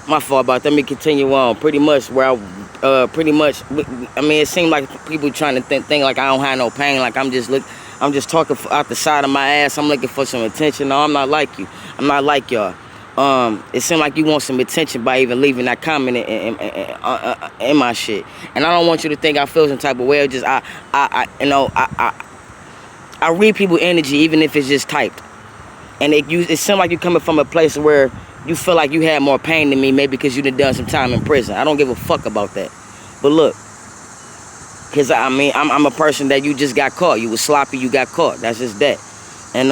My fault about that. Let me continue on. Pretty much where I mean, it seemed like people trying to think like I don't have no pain. Like I'm just talking out the side of my ass. I'm looking for some attention. No, I'm not like you. I'm not like y'all. It seemed like you want some attention by even leaving that comment in my shit. And I don't want you to think I feel some type of way. Just I read people energy even if it's just typed. And it seems like you're coming from a place where you feel like you had more pain than me, maybe because you done some time in prison. I don't give a fuck about that. But look, because I mean, I'm a person that you just got caught. You was sloppy, you got caught. That's just that. And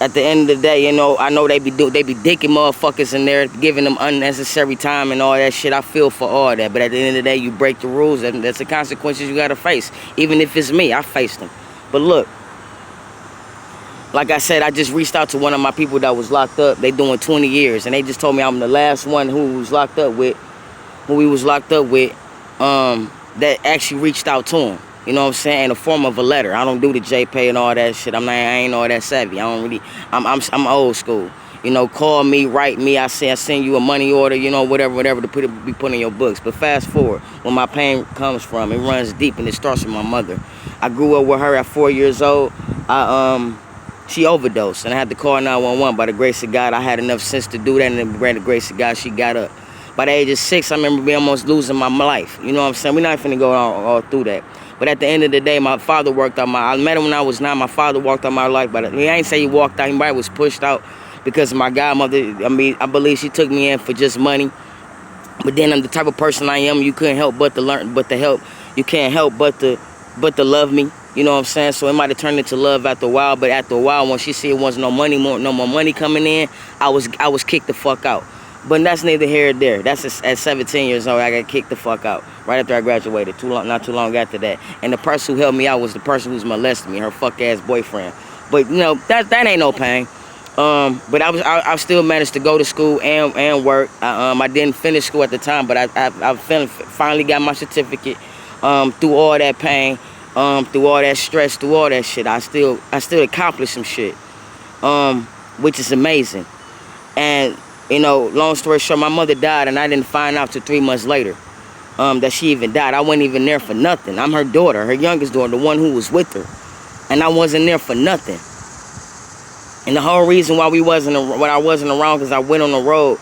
at the end of the day, you know, I know they be dicking motherfuckers in there, giving them unnecessary time and all that shit. I feel for all that. But at the end of the day, you break the rules, and that's the consequences you gotta face. Even if it's me, I face them. But look, like I said, I just reached out to one of my people that was locked up. They doing 20 years, and they just told me I'm the last one who was locked up with, that actually reached out to him. You know what I'm saying? In the form of a letter. I don't do the JPay and all that shit. I ain't all that savvy. I don't really. I'm old school. You know, call me, write me. I send you a money order. You know, whatever to be put in your books. But fast forward, where my pain comes from, it runs deep, and it starts with my mother. I grew up with her at 4 years old. She overdosed, and I had to call 911. By the grace of God, I had enough sense to do that, and by the grace of God, she got up. By the age of 6, I remember being almost losing my life. You know what I'm saying? We're not finna go all through that. But at the end of the day, my father I met him when I was 9. My father walked out my life, but he ain't say he walked out. He probably was pushed out because my godmother, I mean, I believe she took me in for just money. But then I'm the type of person I am, you couldn't help but to learn, but to help. You can't help but to love me. You know what I'm saying? So it might have turned into love after a while, but after a while, when she see it wasn't no more money coming in, I was kicked the fuck out. But that's neither here nor there. That's at 17 years old, I got kicked the fuck out right after I graduated. Not too long after that. And the person who helped me out was the person who's molested me, her fuck ass boyfriend. But you know that ain't no pain. But I still managed to go to school and work. I didn't finish school at the time, but I finally got my certificate. Through all that pain, through all that stress, through all that shit, I still accomplished some shit, which is amazing. And you know, long story short, my mother died, and I didn't find out till 3 months later that she even died. I wasn't even there for nothing. I'm her daughter, her youngest daughter, the one who was with her, and I wasn't there for nothing. And the whole reason why I wasn't around, because I went on the road